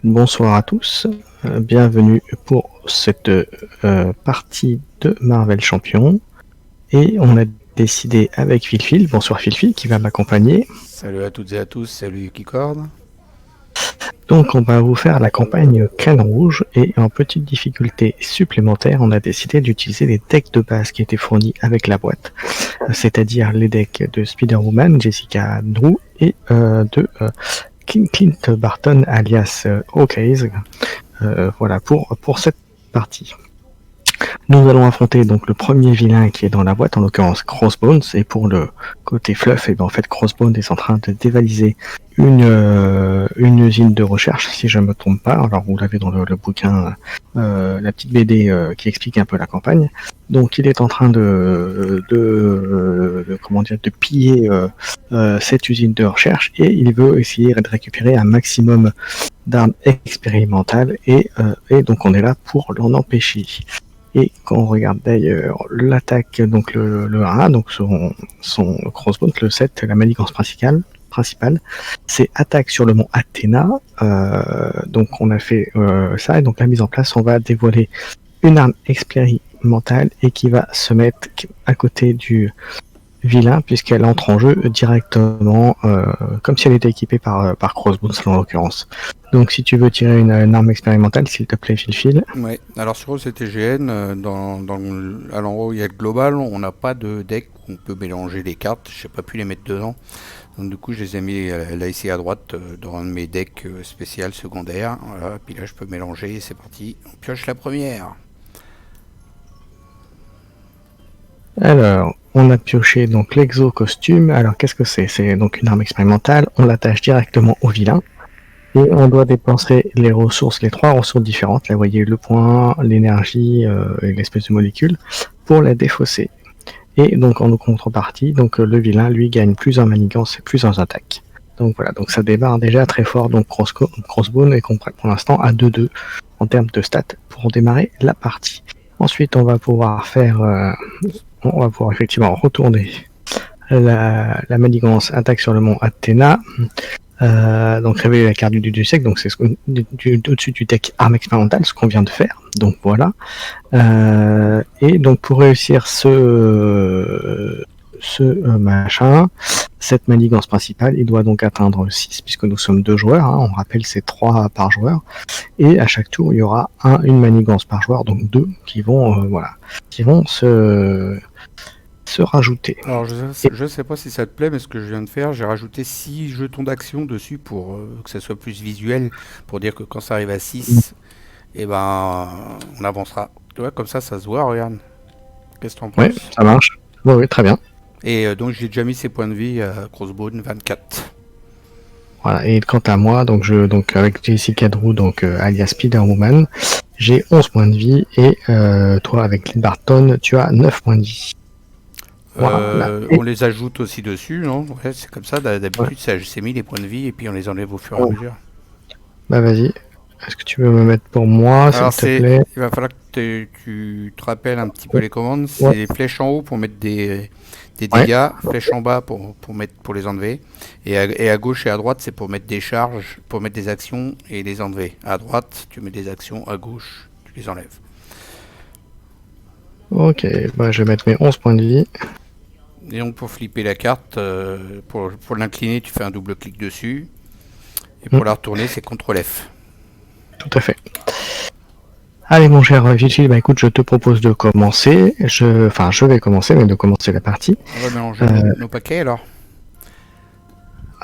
Bonsoir à tous, bienvenue pour cette partie de Marvel Champion. Et on a décidé avec Philphil, bonsoir Philphil, qui va m'accompagner. Salut à toutes et à tous, salut Kicord. Donc on va vous faire la campagne Crâne Rouge et en petite difficulté supplémentaire, on a décidé d'utiliser les decks de base qui étaient fournis avec la boîte, c'est-à-dire les decks de Spider-Woman, Jessica Drew et de Clint Barton alias Hawkeye. Voilà pour cette partie. Nous allons affronter donc le premier vilain qui est dans la boîte, en l'occurrence Crossbones, et pour le côté fluff, et ben en fait Crossbones est en train de dévaliser une usine de recherche, si je ne me trompe pas. Alors vous l'avez dans le bouquin, la petite BD qui explique un peu la campagne. Donc il est en train de piller cette usine de recherche et il veut essayer de récupérer un maximum d'armes expérimentales et donc on est là pour l'en empêcher. Et quand on regarde d'ailleurs l'attaque, donc le 1, donc son crossbow, le 7, la manigance principale, c'est attaque sur le mont Athéna. Donc on a fait ça, et donc la mise en place, on va dévoiler une arme expérimentale et qui va se mettre à côté du vilain puisqu'elle entre en jeu directement comme si elle était équipée par Crossbones en l'occurrence. Donc si tu veux tirer une arme expérimentale, s'il te plaît, file. Ouais, alors sur OCTGN, à l'endroit où il y a le global, on n'a pas de deck où on peut mélanger les cartes, je sais pas pu les mettre dedans. Donc du coup je les ai mis là ici à droite dans un de mes decks spécial secondaires. Voilà, puis là je peux mélanger, c'est parti, on pioche la première. Alors, on a pioché donc l'exo-costume. Alors, qu'est-ce que c'est? C'est donc une arme expérimentale. On l'attache directement au vilain. Et on doit dépenser les ressources, les 3 ressources différentes. Là, vous voyez le point, l'énergie et l'espèce de molécule pour la défausser. Et donc, en contrepartie, donc le vilain, lui, gagne plus en manigance et plus en attaque. Donc voilà, donc ça démarre déjà très fort. Donc Crossbone est pour l'instant à 2-2 en termes de stats pour démarrer la partie. Ensuite, on va pouvoir effectivement retourner la manigance attaque sur le mont Athéna. Donc révéler la carte du sec, donc c'est au-dessus du deck arme expérimentale, ce qu'on vient de faire. Donc voilà. Et donc pour réussir ce machin, cette manigance principale, il doit donc atteindre 6, puisque nous sommes 2 joueurs, hein, on rappelle c'est 3 par joueur, et à chaque tour il y aura une manigance par joueur, donc 2 qui vont se rajouter. Alors je sais pas si ça te plaît, mais ce que je viens de faire, j'ai rajouté 6 jetons d'action dessus pour que ça soit plus visuel, pour dire que quand ça arrive à 6, et ben on avancera. Tu vois, comme ça se voit, regarde. Qu'est-ce que t'en Ouais, penses? ça marche. Oui, très bien. Et donc j'ai déjà mis ses points de vie à Crossbone 24. Voilà. Et quant à moi, donc avec Jessica Drew, donc alias Spider-Woman, j'ai 11 points de vie et toi avec Clint Barton, tu as 9 points de vie. Voilà. On les ajoute aussi dessus, non? Ouais, c'est comme ça, d'habitude Ouais. c'est mis les points de vie et puis on les enlève au fur et à Oh. mesure. Bah vas-y. Est-ce que tu veux me mettre pour moi, s'il Alors te plaît? il va falloir que tu te rappelles un petit peu Ouais. les commandes. Ouais. C'est les flèches en haut pour mettre des Ouais. dégâts, flèches en bas pour les enlever. Et à gauche et à droite, c'est pour mettre des charges, pour mettre des actions et les enlever. À droite, tu mets des actions, à gauche, tu les enlèves. Ok, bah je vais mettre mes 11 points de vie. Et donc pour flipper la carte, pour l'incliner, tu fais un double clic dessus. Et pour la retourner, c'est CTRL F. Tout à fait. Allez mon cher Vigil, bah écoute, je te propose de commencer. Je vais commencer, mais de commencer la partie. On va mélanger nos paquets alors.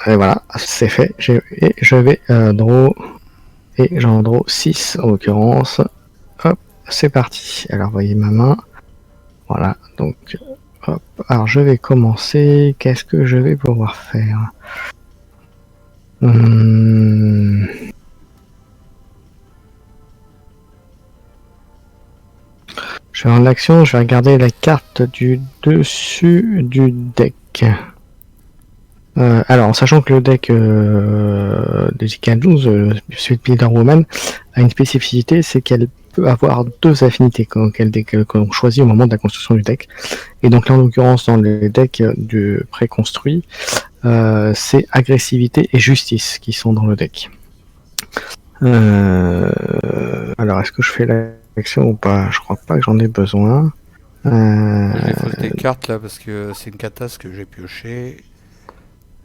Et voilà, c'est fait. Et je vais draw. Et j'en draw 6 en l'occurrence. Hop, c'est parti. Alors voyez ma main. Voilà, donc hop. Alors je vais commencer. Qu'est-ce que je vais pouvoir faire? Je vais en action, je vais regarder la carte du dessus du deck. Alors, en sachant que le deck de JK12, Sweet Builder Woman, a une spécificité, c'est qu'elle peut avoir 2 affinités qu'on choisit au moment de la construction du deck. Et donc là, en l'occurrence, dans les decks du préconstruit, c'est agressivité et justice qui sont dans le deck. Alors, est-ce que je fais l'action ou pas? Je crois pas que j'en ai besoin. Je défausse des cartes là parce que c'est une catastrophe que j'ai pioché.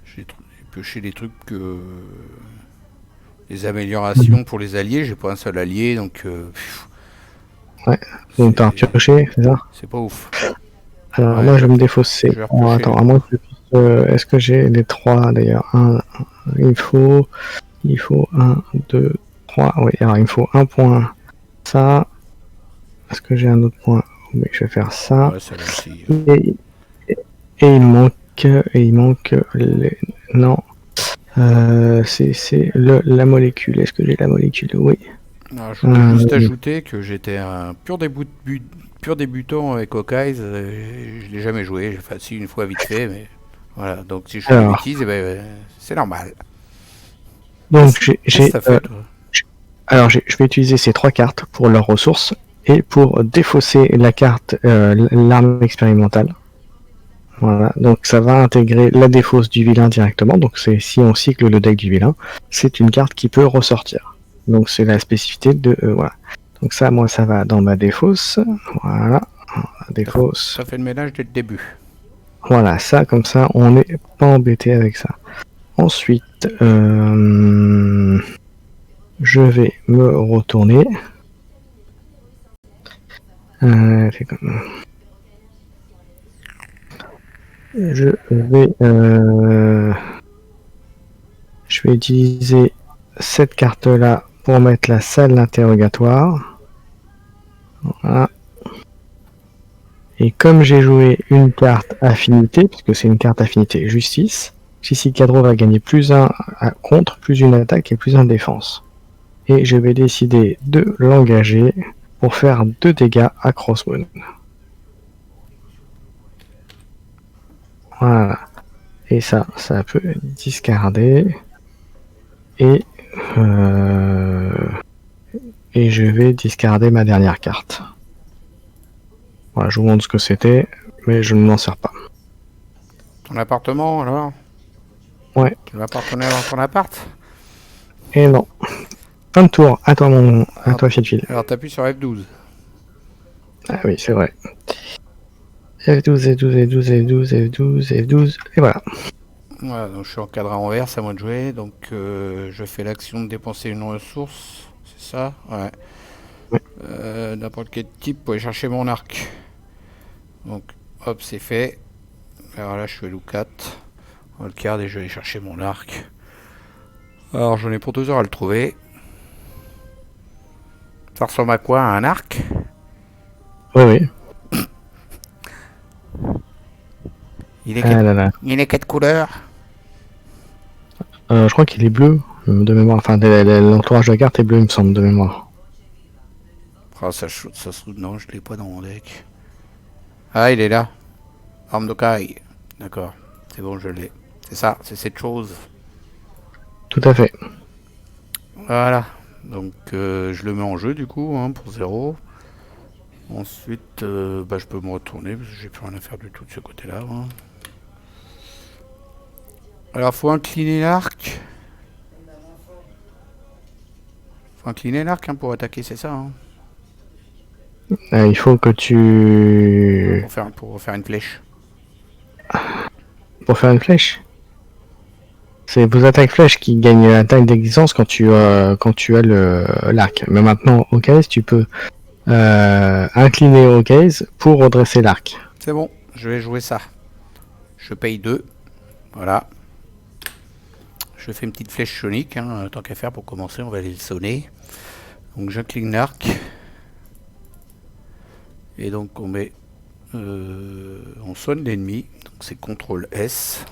J'ai pioché des trucs que. Les améliorations pour les alliés, j'ai pas un seul allié donc. Ouais, donc t'as pioché, c'est ça? C'est pas ouf. Alors, Ouais, moi, je vais me défausser. je vais repiocher, Attends, là. à moins que je puisse. Est-ce que j'ai les 3 d'ailleurs? Il faut 1, 2, 3. Oui, alors il me faut un point. Ça. Est-ce que j'ai un autre point? Oui, je vais faire ça. Ouais, celle-là aussi. Et il manque les... Non. C'est la molécule. Est-ce que j'ai la molécule? Oui. Alors, je voulais juste ajouter que j'étais un pur débutant avec Hawkeyes. Je l'ai jamais joué. J'ai fait si une fois vite fait, mais voilà. Donc si je fais des bêtises, eh ben, c'est normal. Donc Qu'est-ce que t'as fait, toi? Alors je vais utiliser ces 3 cartes pour leurs ressources et pour défausser la carte l'arme expérimentale. Voilà, donc ça va intégrer la défausse du vilain directement. Donc c'est si on cycle le deck du vilain, c'est une carte qui peut ressortir. Donc c'est la spécificité de voilà. Donc ça, moi, ça va dans ma défausse. Voilà, défausse. Ça fait le ménage dès le début. Voilà, ça comme ça, on n'est pas embêté avec ça. Ensuite, je vais me retourner. Je vais utiliser cette carte-là pour mettre la salle d'interrogatoire. Voilà. Et comme j'ai joué une carte affinité, puisque c'est une carte affinité justice, Sissi Cadro va gagner plus 1 contre, plus une attaque et plus 1 défense. Et je vais décider de l'engager pour faire 2 dégâts à Crossbone. Voilà. Et ça peut discarder. Et je vais discarder ma dernière carte. Voilà, je vous montre ce que c'était, mais je ne m'en sers pas. Ton appartement, alors? Ouais. Tu vas pas retourner dans ton appart? Et non. Fin de tour. À toi, à toi, Fiat. Alors t'appuies sur F12. Ah oui, c'est vrai. F12, F12, F12, F12, F12, F12, et voilà. Voilà, donc je suis encadré en vert, c'est à moi de jouer. Donc je fais l'action de dépenser une ressource, c'est ça? Ouais. Ouais. N'importe quel type pour aller chercher mon arc. Donc hop, c'est fait. Alors là, je suis à Loukat. On va le card et je vais aller chercher mon arc. Alors j'en ai pour 2 heures à le trouver. Ça ressemble à quoi? À un arc? Oui. Il est quelle couleur? Je crois qu'il est bleu, de mémoire. Enfin, l'entourage de la carte est bleu, il me semble, de mémoire. Ah, ça se trouve, non, je l'ai pas dans mon deck. Ah, il est là. Arme de caille. D'accord. C'est bon, je l'ai. C'est ça, c'est cette chose. Tout à fait. Voilà. Donc, je le mets en jeu, du coup, hein, pour 0. Ensuite, je peux me retourner, parce que j'ai plus rien à faire du tout de ce côté-là. Hein. Alors, faut incliner l'arc. Faut incliner l'arc hein, pour attaquer, c'est ça. Hein. Il faut que tu... Pour faire une flèche. Pour faire une flèche? C'est vos attaques flèches qui gagnent l'attaque d'existence quand tu as l'arc. Mais maintenant, au case, tu peux incliner au case pour redresser l'arc. C'est bon, je vais jouer ça. Je paye 2. Voilà. Je fais une petite flèche sonique, hein, tant qu'à faire pour commencer, on va aller le sonner. Donc j'incline l'arc. Et donc on met... on sonne l'ennemi, donc c'est CTRL S.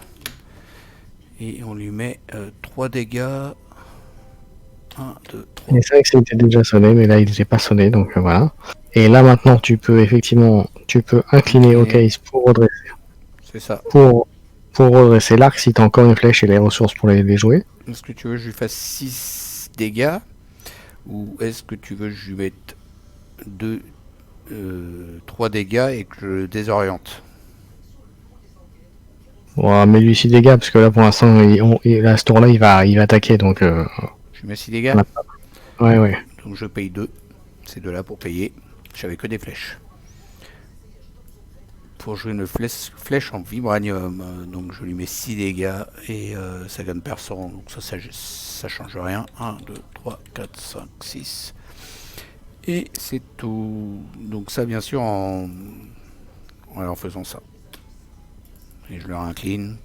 Et on lui met 3 dégâts. 1, 2, 3. Et c'est vrai que c'était déjà sonné, mais là il n'était pas sonné, donc voilà. Et là maintenant tu peux incliner au case pour redresser. C'est ça. Pour redresser l'arc si tu as encore une flèche et les ressources pour les jouer. Est-ce que tu veux que je lui fasse 6 dégâts? Ou est-ce que tu veux que je lui mette 3 dégâts et que je le désoriente? Ouais, mais lui 6 dégâts, parce que là pour l'instant, à ce tour-là, il va attaquer, donc... Je lui mets 6 dégâts? Ouais, ouais. Donc je paye 2. Ces deux-là pour payer. J'avais que des flèches. Pour jouer une flèche en vibranium, donc je lui mets 6 dégâts et ça gagne perçant, donc ça change rien. 1, 2, 3, 4, 5, 6. Et c'est tout. Donc ça bien sûr en faisant ça. Et je leur incline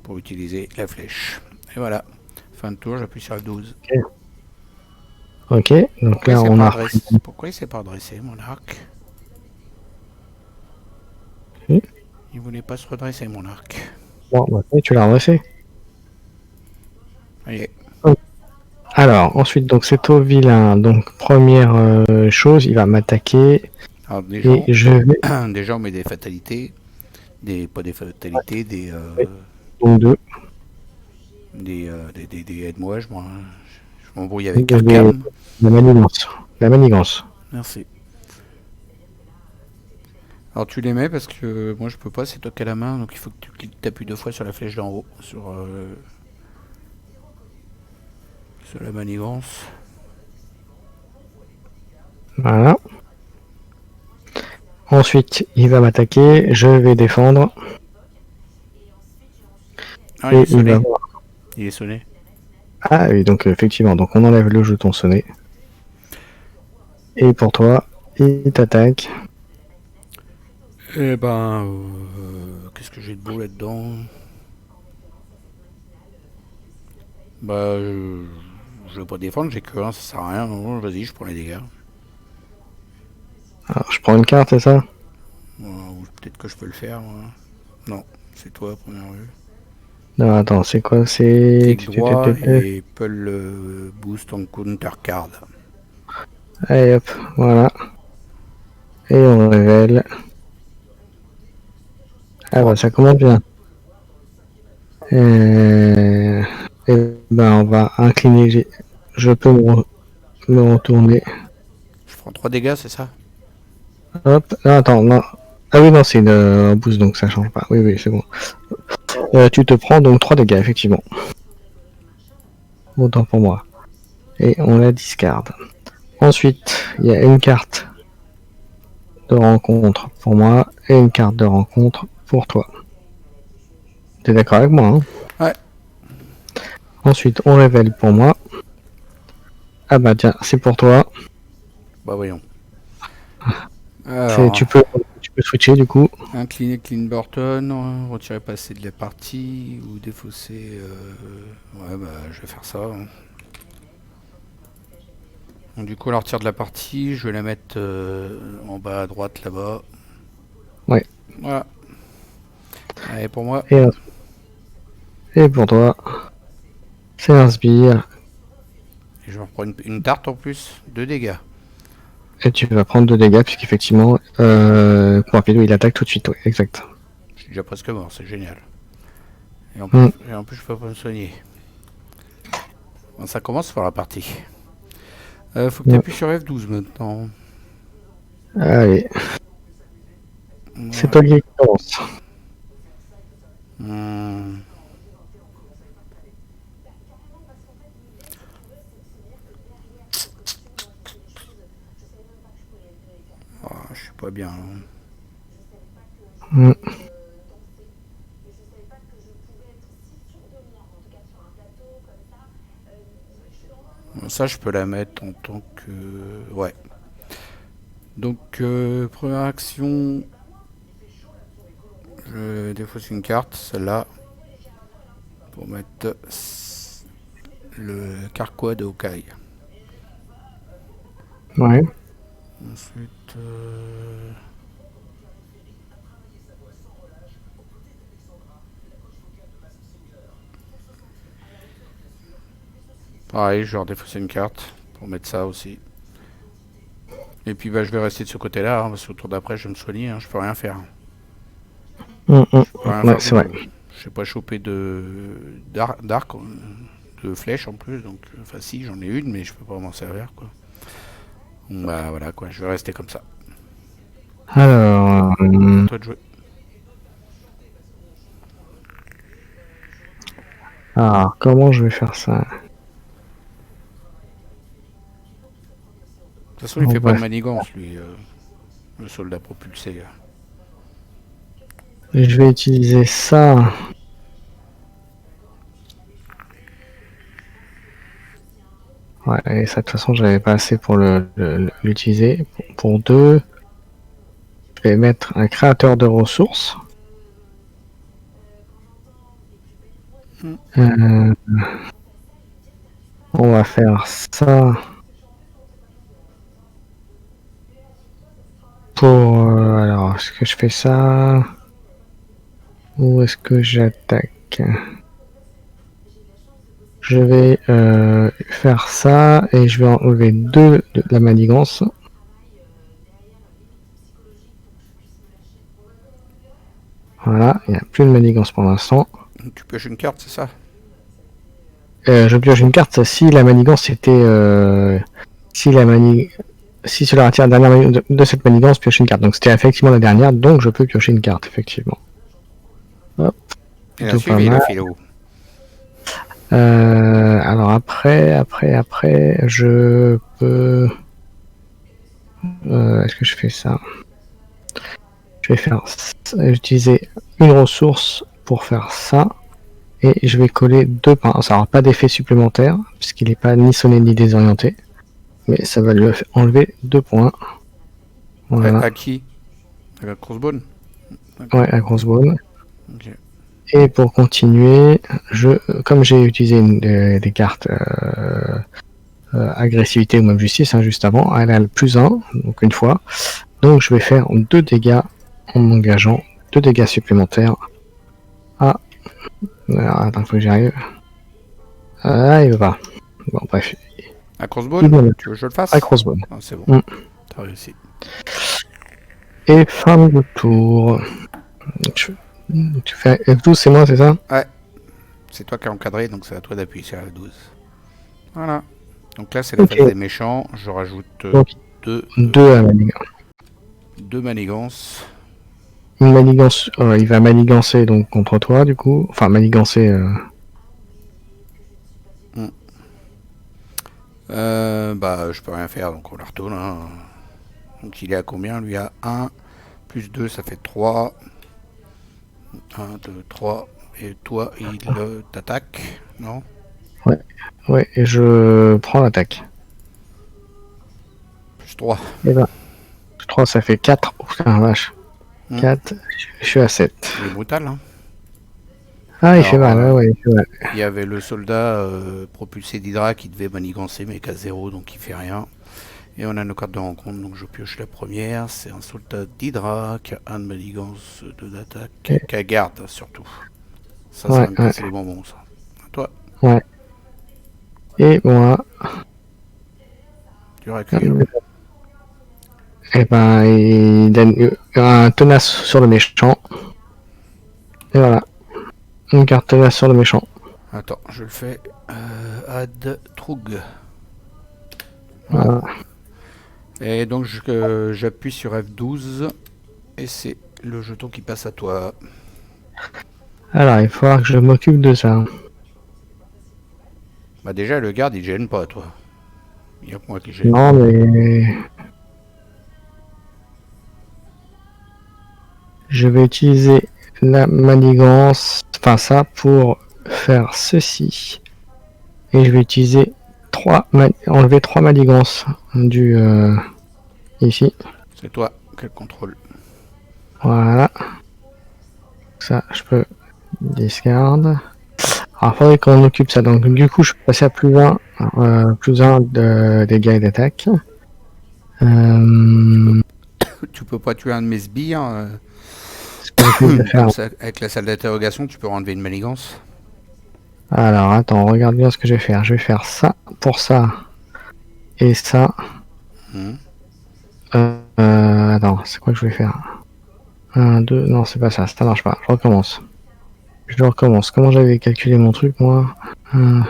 pour utiliser la flèche. Et voilà. Fin de tour, j'appuie sur F12. Ok, donc là on a... Pourquoi il s'est pas redressé mon arc? Hmm. Il voulait pas se redresser mon arc. Bon, maintenant tu l'as redressé. Allez. Alors, ensuite, donc c'est au vilain. Donc, première chose, il va m'attaquer. Alors Et je vais... déjà on met des fatalités. Pas des fatalités, Donc, deux. Des aide-moi, je m'embrouille avec Arkham. La manigance. La manigance. Merci. Alors tu les mets parce que moi je peux pas, c'est toi qui as la main, donc il faut que tu t'appuies 2 fois sur la flèche d'en haut, sur la manigance. Voilà. Ensuite, il va m'attaquer. Je vais défendre. Ah, il est sonné. Il est sonné. Ah oui, donc effectivement, donc on enlève le jeton sonné. Et pour toi, il t'attaque. Eh ben, qu'est-ce que j'ai de beau là-dedans? Bah, je vais pas défendre, j'ai que 1, ça sert à rien. Non, vas-y, je prends les dégâts. Alors, je prends une carte, c'est ça? Ou peut-être que je peux le faire. Moi. Non, c'est toi, première vue. Non, attends, c'est quoi? C'est... Clic droit et Pull Boost en Counter Card. Allez hop, voilà. Et on révèle. Ah bah ça commence bien. Et ben on va incliner. Je peux me retourner. Je prends 3 dégâts, c'est ça? Hop, non, attends, non. Ah oui, non, c'est une boost, donc ça change pas. Oui, oui, c'est bon. Tu te prends donc 3 dégâts, effectivement. Autant pour moi. Et on la discarde. Ensuite, il y a une carte de rencontre pour moi et une carte de rencontre pour toi. T'es d'accord avec moi, hein? Ouais. Ensuite, on révèle pour moi. Ah bah tiens, c'est pour toi. Bah voyons. Alors, tu peux switcher du coup. Incliner Clean Burton, retirer passé de la partie ou défausser. Ouais, bah je vais faire ça. Donc, du coup, la retire de la partie, je vais la mettre en bas à droite là-bas. Ouais. Voilà. Allez, pour moi. Et pour toi, c'est un sbire. Et je me reprends une tarte en plus, 2 dégâts. Et tu vas prendre 2 dégâts, puisqu'effectivement, Poinpilou il attaque tout de suite, oui, exact. Je suis déjà presque mort, c'est génial. Et en plus, je peux pas me soigner. Bon, ça commence par la partie. Faut que tu appuies sur F12 maintenant. Allez. Voilà. C'est toi qui commence. Je suis pas bien. Ça, je peux la mettre en tant que... Ouais. Donc, première action... Je défausse une carte, celle-là. Pour mettre le carquois de Hawkeye. Ouais. Ensuite... pareil, je vais redéfausser une carte pour mettre ça aussi. Et puis bah, je vais rester de ce côté-là, hein, parce qu'au tour d'après, je vais me soigner, hein, je peux rien faire. Ouais, c'est vrai. Je sais pas choper d'arc, de flèche en plus, donc enfin si, j'en ai une, mais je peux pas m'en servir, quoi. Donc, bah voilà, quoi, je vais rester comme ça. Alors... toi de jouer. Alors, comment je vais faire ça? toute façon, il Bon, fait pas de bref. manigance, lui, le soldat propulsé. Je vais utiliser ça. Ouais, et ça, de toute façon, j'avais pas assez pour l'utiliser. Pour 2, je vais mettre un créateur de ressources. Euh, on va faire ça pour... alors, est-ce que je fais ça? Ou est-ce que j'attaque? Je vais faire ça et je vais enlever 2 de la manigance. Voilà, il n'y a plus de manigance pour l'instant. Tu pioches une carte, c'est ça? Je pioche une carte si la manigance était... si cela retire la dernière de cette manigance, pioche une carte. Donc c'était effectivement la dernière, donc je peux piocher une carte, effectivement. Hop, Il a plutôt pas suivi, la mal. philo. Alors après, je peux... est-ce que je fais ça? Je vais faire utiliser une ressource pour faire ça. Et je vais coller 2 points. Ça n'aura pas d'effet supplémentaire, puisqu'il n'est pas ni sonné ni désorienté. Mais ça va lui enlever 2 points. Voilà. À qui? À la crossbone? Ouais, la grosse bone. Ok. Et pour continuer, comme j'ai utilisé des cartes agressivité ou même justice juste avant, elle a le +1, donc une fois. Donc je vais faire 2 dégâts en engageant 2 dégâts supplémentaires. Ah, alors, attends, faut que j'y arrive. Ah, il va pas. Bon, bref. À crossbone? Tu veux que je le fasse? À crossbone. Ah, c'est bon. Mm. T'as réussi. Et fin de tour. Tu fais F12, c'est moi, c'est ça? Ouais. C'est toi qui as encadré, donc c'est à toi d'appuyer sur F12. Voilà. Donc là, c'est la phase des méchants. Je rajoute 2 à manigance. 2 manigances. Une manigance, il va manigancer donc contre toi, du coup. Enfin, manigancer. Bah, je peux rien faire, donc on la retourne. Hein. Donc il est à combien? Lui à 1, plus 2, ça fait 3. 1, 2, 3. Et toi, il t'attaque, non? Ouais, et je prends l'attaque. Plus 3. Et ben, 3, ça fait 4. Oh, putain, vache. 4, je suis à 7. Il est brutal, hein. Ah, il fait mal, ouais, il fait mal. Il y avait le soldat propulsé d'Hydra qui devait manigancer, mais qui a 0, donc il fait rien. Et on a nos cartes de rencontre, donc je pioche la première. C'est un soldat d'Hydra qui a 1 de manigance, 2 d'attaque, qui a garde surtout. Ça, ça va me casser les bonbons, ça. À toi. Ouais. Et moi. Tu recules. Et ben, il donne un tenace sur le méchant. Et voilà. Une carte tenace sur le méchant. Attends, je le fais. Add Trug. Voilà. Et donc j'appuie sur F12 et c'est le jeton qui passe à toi. Alors, il faudra que je m'occupe de ça. Bah déjà le garde il gêne pas toi. Il y a que moi qui gêne. Non mais... Je vais utiliser la manigance, enfin ça, pour faire ceci. Et je vais utiliser enlever 3 manigances du ici. C'est toi quel contrôle. Voilà. Ça, je peux discard. Alors, il faudrait qu'on occupe ça. Donc, du coup, je peux passer à +1 de dégâts et d'attaque. Tu peux pas tuer un de mes sbires. Avec la salle d'interrogation, tu peux enlever une manigance. Alors, attends, regarde bien ce que je vais faire. Je vais faire ça pour ça. Et ça. Attends, c'est quoi que je vais faire? 1, 2, non, c'est pas ça, ça marche pas. Je recommence. Comment j'avais calculé mon truc, moi? Ah,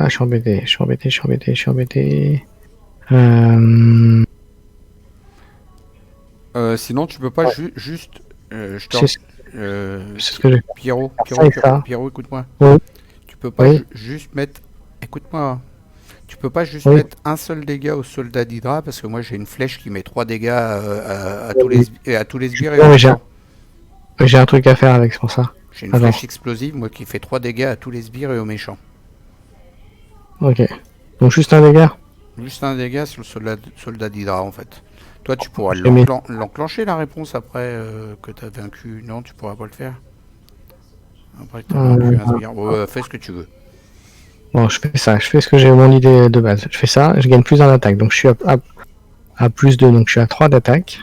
je suis embêté. Sinon, tu peux pas juste. C'est ce que j'ai. Pierrot, écoute-moi. Oui. Tu peux pas juste mettre. Écoute-moi. Tu peux pas juste Oui. mettre un seul dégât au soldat d'Hydra parce que moi j'ai une flèche qui met 3 dégâts à tous les, à tous les sbires et aux Non, mais méchants. j'ai un truc à faire avec, c'est pour ça. J'ai une Attends. flèche explosive moi qui fait 3 dégâts à tous les sbires et aux méchants. Ok. Donc juste un dégât. Juste un dégât sur le soldat d'Hydra en fait. Toi tu pourras Je mets. l'enclencher la réponse après que tu as vaincu. Non, tu pourras pas le faire. Après que tu as vaincu un Euh, sbire. Bon, fais ce que tu veux. Bon, je fais ça. Je fais ce que j'ai mon idée de base. Je fais ça. Je gagne plus en attaque. Donc je suis à plus 2. Donc je suis à 3 d'attaque.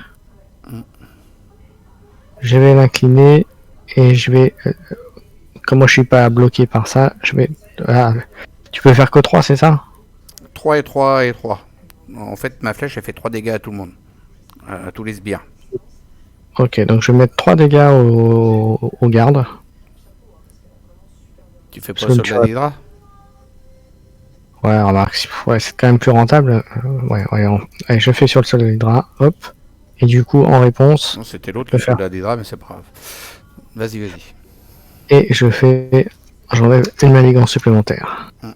Mm. Je vais l'incliner. Et je vais. Comme moi je suis pas bloqué par ça, je vais. Ah, tu peux faire que 3, c'est ça? 3 et 3 et 3. En fait ma flèche elle fait 3 dégâts à tout le monde. À tous les sbires. Ok, donc je vais mettre 3 dégâts au garde. Tu fais pas Parce le que tu soldat vois- d'Hydra? Ouais, remarque, ouais, c'est quand même plus rentable. Allez, je fais sur le sol de l'hydra, hop. Et du coup, en réponse, Non, c'était l'autre, je le peux faire. soldat d'Hydra, mais c'est pas grave. Vas-y, vas-y. Et je fais. J'enlève une manigance supplémentaire. Mm.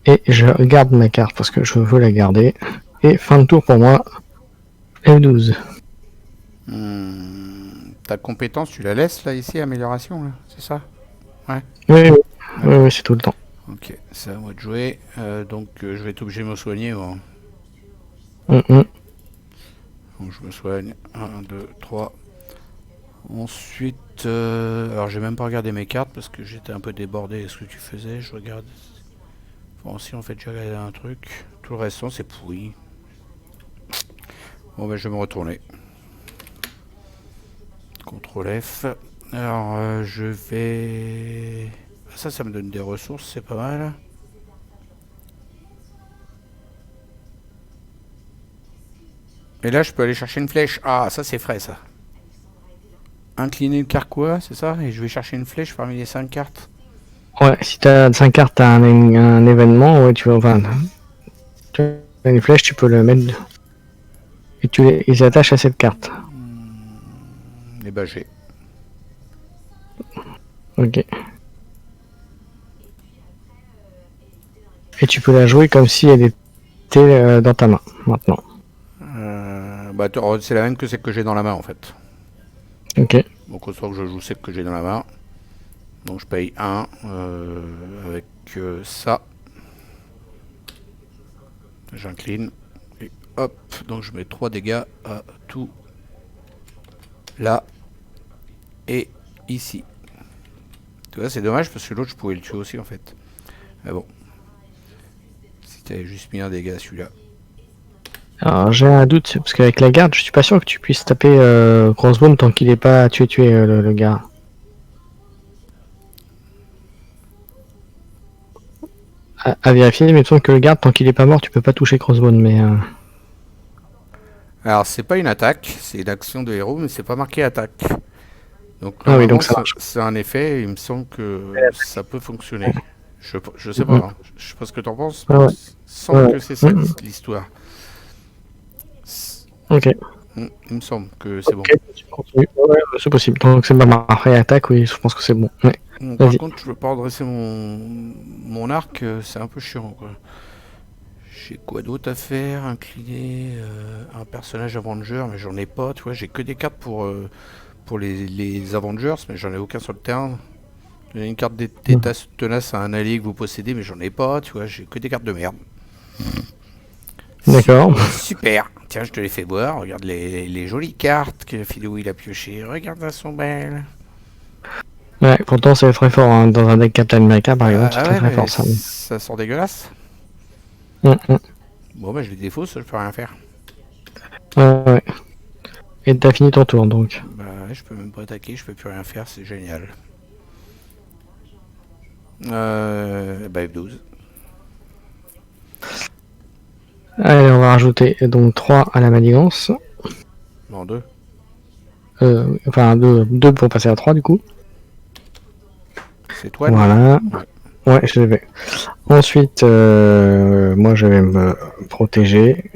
Et je garde ma carte parce que je veux la garder. Et fin de tour pour moi, F12. Ta compétence, tu la laisses là, ici, amélioration, là, c'est ça? Oui, oui, oui, oui, c'est tout le temps. Ok, c'est à moi de jouer. Donc, je vais être obligé de me soigner. Moi. Mm. Donc, je me soigne. 1, 2, 3. Ensuite, alors j'ai même pas regardé mes cartes parce que j'étais un peu débordé. Est-ce que tu faisais? Je regarde. Bon, si en fait j'ai regardé un truc. Tout le restant c'est pourri. Bon, ben je vais me retourner. CTRL F. Alors, je vais. Ah, ça me donne des ressources, c'est pas mal. Et là, je peux aller chercher une flèche. Ah, ça c'est frais ça. Incliner le carquois, c'est ça? Et je vais chercher une flèche parmi les 5 cartes. Ouais, si t'as 5 cartes, t'as un événement, ouais, tu vas. Enfin, tu as une flèche, tu peux le mettre. Et ils attachent à cette carte. Et bah j'ai. Ok. Et tu peux la jouer comme si elle était dans ta main, maintenant. Bah, c'est la même que celle que j'ai dans la main en fait. Ok. Donc au soir que je joue celle que j'ai dans la main. Donc je paye 1 avec ça. J'incline. Et hop. Donc je mets 3 dégâts à tout. Là. Et ici. Tu vois, c'est dommage parce que l'autre je pouvais le tuer aussi en fait. Mais bon. Si t'avais juste mis un dégât à celui-là. Alors j'ai un doute, parce qu'avec la garde, je suis pas sûr que tu puisses taper Crossbone tant qu'il est pas tué le gars. À vérifier, mais il me semble que le garde, tant qu'il est pas mort, tu peux pas toucher Crossbone, mais... Alors c'est pas une attaque, c'est une action de héros, mais c'est pas marqué attaque. Donc Ah oui, normalement donc ça marche. c'est un effet, et il me semble que ça peut fonctionner. Je sais pas, hein. Je sais pas ce que t'en penses, mais Ah ouais. il me semble Ouais. que c'est ça Mhm. l'histoire. Ok. Il me semble que c'est bon. Ok, tu continues. Ouais, c'est possible. Donc c'est pas marqué attaque, oui, je pense que c'est bon. Ouais. Par Vas-y. contre, je veux pas redresser mon arc, c'est un peu chiant quoi. J'ai quoi d'autre à faire? Incliner un personnage Avenger, mais j'en ai pas, tu vois, j'ai que des cartes pour les Avengers, mais j'en ai aucun sur le terrain. J'ai une carte d'état tenace à un allié que vous possédez, mais j'en ai pas, tu vois, j'ai que des cartes de merde. D'accord. Super. Tiens, je te les fais voir. Regarde les jolies cartes que Philou il a pioché. Regarde, elles sont belles. Ouais, pourtant c'est très fort, hein. Dans un deck Captain America, par exemple, c'est Ah très ouais, très mais fort ça. ça sent dégueulasse. Mm. Bon, bah je les défausse, je peux rien faire. Ouais. Et t'as fini ton tour, donc. Bah ouais, je peux même pas attaquer, je peux plus rien faire, c'est génial. Bah F12. Allez, on va rajouter donc 3 à la manigance. Non, 2. Enfin, 2 pour passer à 3 du coup. C'est toi, Voilà. Ouais. Ouais, je l'ai. Ensuite, moi je vais me protéger.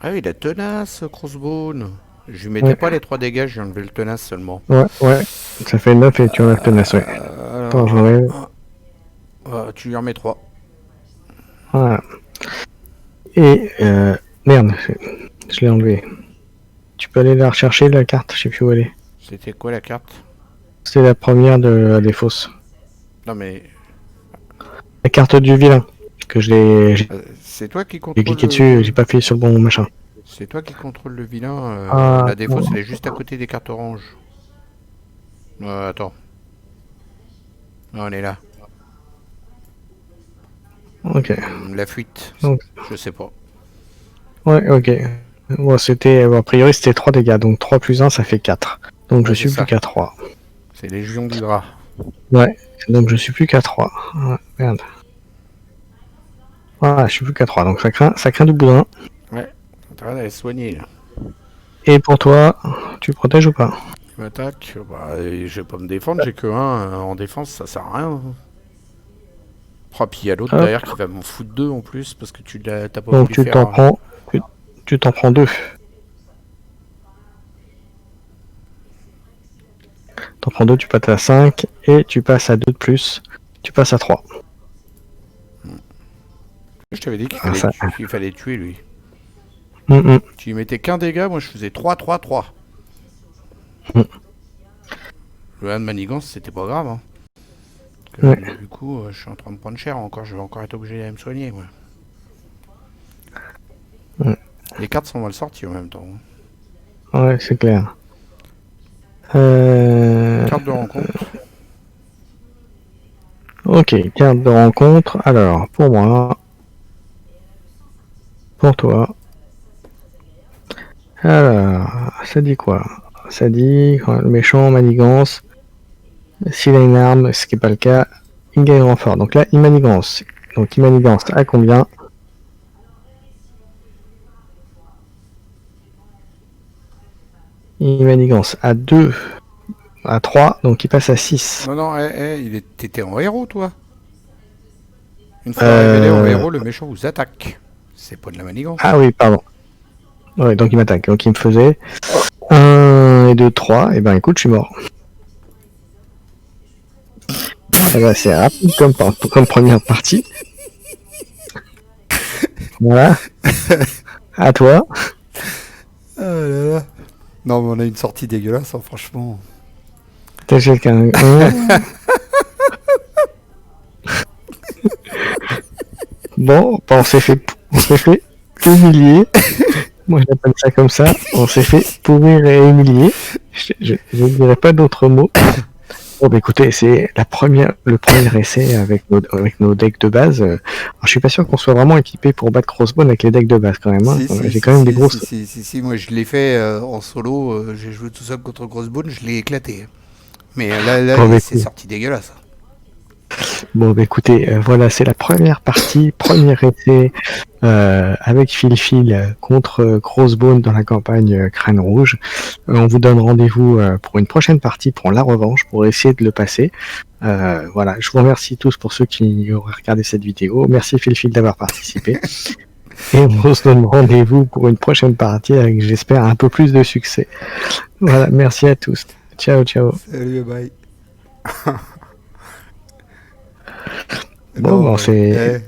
Ah oui, la tenace, Crossbone. Je lui mettais pas les 3 dégâts, j'ai enlevé le tenace seulement. Ouais. Ça fait 9 et tu enlèves tenace, ouais. Attends, j'enlève. Tu lui en mets 3. Voilà. Et merde, je l'ai enlevé. Tu peux aller la rechercher la carte, je sais plus où elle est. C'était quoi la carte? C'est la première des fausses. Non mais La carte du vilain. Que j'ai c'est toi qui j'ai contrôle cliqué dessus, j'ai pas appuyé sur le bon machin. C'est toi qui contrôle le vilain. Ah, La défausse, elle est juste à côté des cartes oranges. Attends. Non, elle est là. ok. La fuite. Donc. Je sais pas. Ouais, ok. Bon, c'était, a priori, c'était 3 dégâts. Donc 3 plus 1, ça fait 4. Donc je suis plus qu'à 3. C'est Légion d'Hydra. Ouais, donc je suis plus qu'à 3. Ouais, merde. Voilà, je suis plus qu'à 3. Donc ça craint du boudin. Ouais, t'as intérêt d'aller soigner là. Et pour toi, tu protèges ou pas? Il m'attaque. Bah, je vais pas me défendre, j'ai que 1 en défense, ça sert à rien. Oh, puis il y a l'autre derrière qui va m'en foutre 2 en plus parce que t'as pas donc voulu tu faire. t'en prends. Tu t'en prends 2. T'en prends 2, tu passes à 5. Et tu passes à 2 de plus. Tu passes à 3. Je t'avais dit qu'il fallait tuer lui. Tu lui mettais qu'un dégât, moi je faisais 3-3-3. Le 1 de manigance, c'était pas grave. Hein. Parce que, du coup, je suis en train de prendre cher encore. Je vais encore être obligé d'aller me soigner. Ouais. Les cartes sont mal sorties en même temps. Ouais, c'est clair. Carte de rencontre. Ok, carte de rencontre. Alors, pour moi. Pour toi. Alors, ça dit quoi? Ça dit le méchant, manigance. S'il a une arme, ce qui n'est pas le cas, il gagne renfort. Donc là, il manigance. Donc il manigance à combien? Il manigance à 2, à 3, donc il passe à 6. Non, t'étais en héros, toi. Une fois révélé en héros, le méchant vous attaque. C'est pas de la manigance. Ah oui, pardon. Ouais, donc il m'attaque. Donc il me faisait 1 et 2, 3. Et ben écoute, je suis mort. Ah bah, c'est rapide comme première partie. Voilà. À toi. Oh là là. Non, mais on a une sortie dégueulasse, hein, franchement. T'as quelqu'un. Bon, on s'est fait humilier. Moi, je l'appelle ça comme ça. On s'est fait pourrir et humilier. Je ne dirais pas d'autres mots. Bon, bah, écoutez, c'est le premier essai avec nos decks de base. Alors, je suis pas sûr qu'on soit vraiment équipé pour battre Crossbone avec les decks de base quand même. Hein. J'ai quand même des grosses. Si, moi je l'ai fait en solo. J'ai joué tout seul contre Crossbone, je l'ai éclaté. Mais là, c'est sorti dégueulasse. Bon, bah, écoutez, voilà, c'est la première partie, premier essai avec Phil contre Crossbone dans la campagne Crâne Rouge. On vous donne rendez-vous pour une prochaine partie, pour la revanche, pour essayer de le passer. Voilà, je vous remercie tous pour ceux qui auraient regardé cette vidéo. Merci Phil d'avoir participé. Et on se donne rendez-vous pour une prochaine partie avec, j'espère, un peu plus de succès. Voilà, merci à tous. Ciao. Salut, bye. Bon, c'est...